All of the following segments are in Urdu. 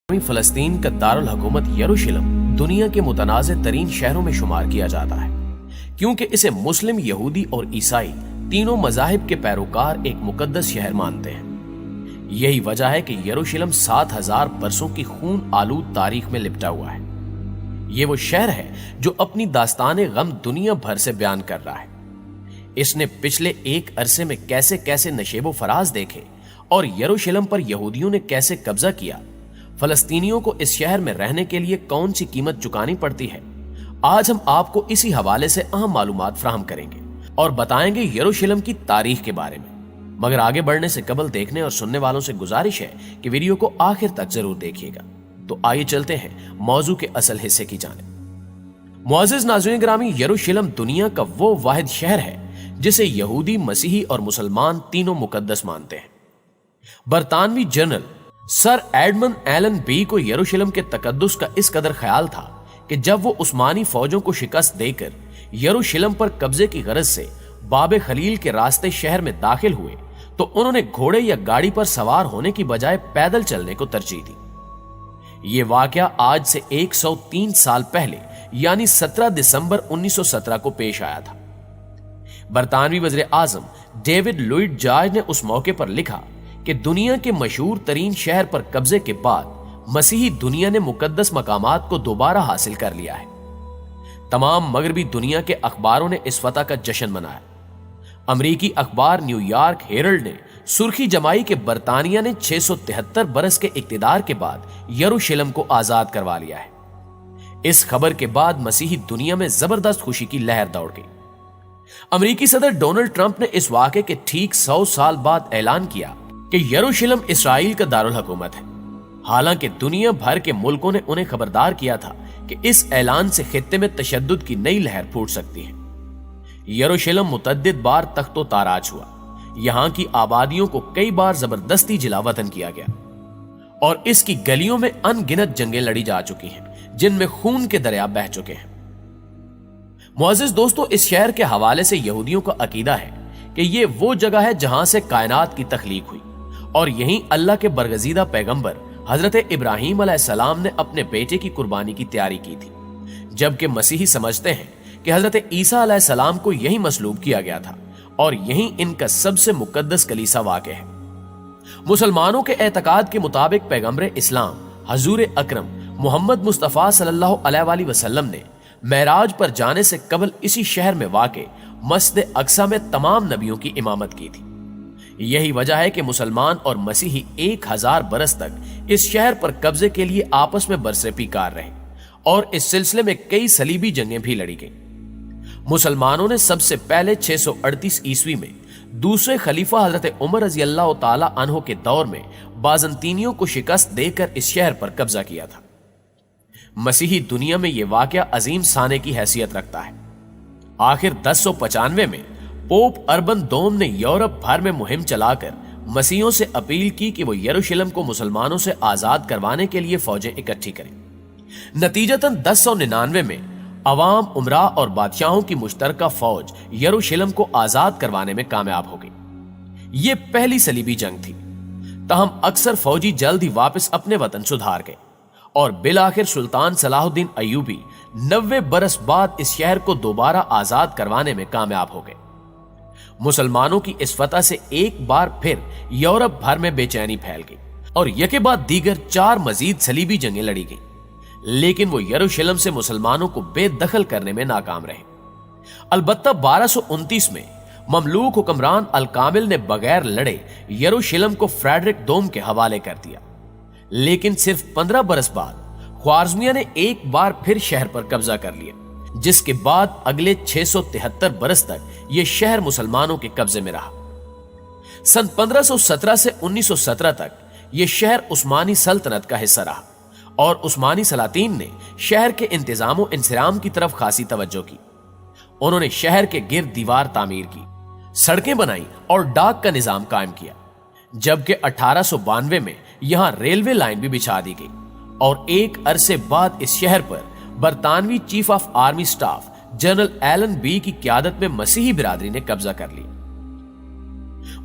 فلسطین کا دارالحکومت یروشلم دنیا کے متنازع ترین شہروں میں شمار کیا جاتا ہے کیونکہ اسے مسلم، یہودی اور عیسائی تینوں مذاہب کے پیروکار ایک مقدس شہر مانتے ہیں۔ یہی وجہ ہے کہ یروشلم 7000 برسوں کی خون آلود تاریخ میں لپٹا ہوا ہے۔ یہ وہ شہر ہے جو اپنی داستان غم دنیا بھر سے بیان کر رہا ہے۔ اس نے پچھلے ایک عرصے میں کیسے کیسے نشیب و فراز دیکھے اور یروشلم پر یہودیوں نے کیسے قبضہ کیا، فلسطینیوں کو اس شہر میں رہنے کے لیے کون سی قیمت چکانی پڑتی ہے، آج ہم آپ کو اسی حوالے سے اہم معلومات فراہم کریں گے اور بتائیں گے یروشلم کی تاریخ کے بارے میں۔ مگر آگے بڑھنے سے قبل دیکھنے اور سننے والوں سے گزارش ہے کہ ویڈیو کو آخر تک ضرور دیکھیے گا۔ تو آئیے چلتے ہیں موضوع کے اصل حصے کی جانب۔ معزز ناظرین گرامی، یروشلم دنیا کا وہ واحد شہر ہے جسے یہودی، مسیحی اور مسلمان تینوں مقدس مانتے ہیں۔ برطانوی general sir Edmund Allenby کو یروشلم کے تقدس کا اس قدر خیال تھا کہ جب وہ عثمانی فوجوں کو شکست دے کر یروشلم پر قبضے کی غرض سے باب خلیل کے راستے شہر میں داخل ہوئے تو انہوں نے گھوڑے یا گاڑی پر سوار ہونے کی بجائے پیدل چلنے کو ترجیح دی۔ یہ واقعہ آج سے 103 سال پہلے یعنی 17 دسمبر 1917 کو پیش آیا تھا۔ برطانوی وزیر اعظم ڈیوڈ لوئڈ جارج نے اس موقع پر لکھا کہ دنیا کے مشہور ترین شہر پر قبضے کے بعد مسیحی دنیا نے مقدس مقامات کو دوبارہ حاصل کر لیا ہے۔ تمام مغربی دنیا کے اخباروں نے اس فتح کا جشن منایا۔ امریکی اخبار نیو یارک ہیرلڈ نے سرخی جمائی کہ برطانیہ نے 673 برس کے اقتدار کے بعد یروشلم کو آزاد کروا لیا ہے۔ اس خبر کے بعد مسیحی دنیا میں زبردست خوشی کی لہر دوڑ گئی۔ امریکی صدر ڈونلڈ ٹرمپ نے اس واقعے کے ٹھیک 100 سال بعد اعلان کیا کہ یروشلم اسرائیل کا دارالحکومت ہے، حالانکہ دنیا بھر کے ملکوں نے انہیں خبردار کیا تھا کہ اس اعلان سے خطے میں تشدد کی نئی لہر پھوٹ سکتی ہے۔ یروشلم متعدد بار تخت و تاراج ہوا، یہاں کی آبادیوں کو کئی بار زبردستی جلا وطن کیا گیا اور اس کی گلیوں میں ان گنت جنگیں لڑی جا چکی ہیں جن میں خون کے دریا بہہ چکے ہیں۔ معزز دوستو، اس شہر کے حوالے سے یہودیوں کا عقیدہ ہے کہ یہ وہ جگہ ہے جہاں سے کائنات کی تخلیق ہوئی اور یہیں اللہ کے برگزیدہ پیغمبر حضرت ابراہیم علیہ السلام نے اپنے بیٹے کی قربانی کی تیاری کی تھی، جبکہ مسیحی سمجھتے ہیں کہ حضرت عیسیٰ علیہ السلام کو یہیں مصلوب کیا گیا تھا اور یہیں ان کا سب سے مقدس کلیسا واقع ہے۔ مسلمانوں کے اعتقاد کے مطابق پیغمبر اسلام حضور اکرم محمد مصطفیٰ صلی اللہ علیہ وآلہ وسلم نے معراج پر جانے سے قبل اسی شہر میں واقع مسجد اقصی میں تمام نبیوں کی امامت کی تھی۔ یہی وجہ ہے کہ مسلمان اور مسیحی 1000 برس تک اس شہر پر قبضے کے لیے آپس میں برسے پیکار رہے اور اس سلسلے میں کئی صلیبی جنگیں بھی لڑی گئیں۔ مسلمانوں نے سب سے پہلے 638 عیسوی میں دوسرے خلیفہ حضرت عمر رضی اللہ تعالی عنہ کے دور میں بازنطینیوں کو شکست دے کر اس شہر پر قبضہ کیا تھا۔ مسیحی دنیا میں یہ واقعہ عظیم سانے کی حیثیت رکھتا ہے۔ آخر 1095 میں پوپ اربن دوم نے یورپ بھر میں مہم چلا کر مسیحیوں سے اپیل کی کہ وہ یروشلم کو مسلمانوں سے آزاد کروانے کے لیے فوجیں اکٹھی کریں۔ نتیجتاً 1099 میں عوام، امراء اور بادشاہوں کی مشترکہ فوج یروشلم کو آزاد کروانے میں کامیاب ہو گئی۔ یہ پہلی صلیبی جنگ تھی، تاہم اکثر فوجی جلد ہی واپس اپنے وطن سدھار گئے اور بالآخر سلطان صلاح الدین ایوبی 90 برس بعد اس شہر کو دوبارہ آزاد کروانے میں کامیاب ہو گئے۔ مسلمانوں کی اس فتح سے ایک بار پھر یورپ بھر میں بے چینی پھیل گئی اور یکے بعد دیگر 4 مزید صلیبی جنگیں لڑی گئیں، لیکن وہ یروشلم سے مسلمانوں کو بے دخل کرنے میں ناکام رہے۔ البتہ 1229 میں مملوک حکمران الکامل نے بغیر لڑے یروشلم کو فریڈرک دوم کے حوالے کر دیا، لیکن صرف 15 برس بعد خوارزمیہ نے ایک بار پھر شہر پر قبضہ کر لیا، جس کے بعد اگلے 673 برس تک یہ شہر مسلمانوں کے قبضے میں رہا۔ سن 1517 سے 1917 تک یہ شہر عثمانی سلطنت کا حصہ رہا اور عثمانی سلاطین نے شہر کے انتظام و انصرام کی طرف خاصی توجہ کی۔ انہوں نے شہر کے گرد دیوار تعمیر کی، سڑکیں بنائیں اور ڈاک کا نظام قائم کیا، جبکہ 1892 میں یہاں ریلوے لائن بھی بچھا دی گئی اور ایک عرصے بعد اس شہر پر برطانوی chief of army staff general Allenby کی قیادت میں مسیحی برادری نے قبضہ کر لی۔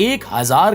1000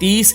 30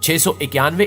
691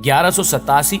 1187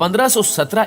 1517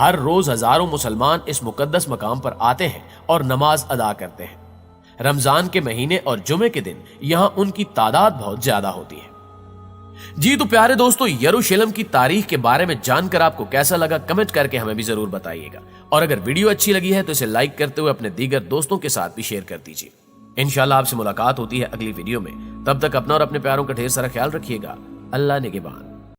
ہر روز ہزاروں مسلمان اس مقدس مقام پر آتے ہیں اور نماز ادا کرتے ہیں۔ رمضان کے مہینے اور جمعے کے دن یہاں ان کی تعداد بہت زیادہ ہوتی ہے۔ جی تو پیارے دوستو، یروشلم کی تاریخ کے بارے میں جان کر آپ کو کیسا لگا کمنٹ کر کے ہمیں بھی ضرور بتائیے گا، اور اگر ویڈیو اچھی لگی ہے تو اسے لائک کرتے ہوئے اپنے دیگر دوستوں کے ساتھ بھی شیئر کر دیجیے۔ انشاءاللہ آپ سے ملاقات ہوتی ہے اگلی ویڈیو میں، تب تک اپنا اور اپنے پیاروں کا ڈھیر سارا خیال رکھیے گا۔ اللہ نگہبان۔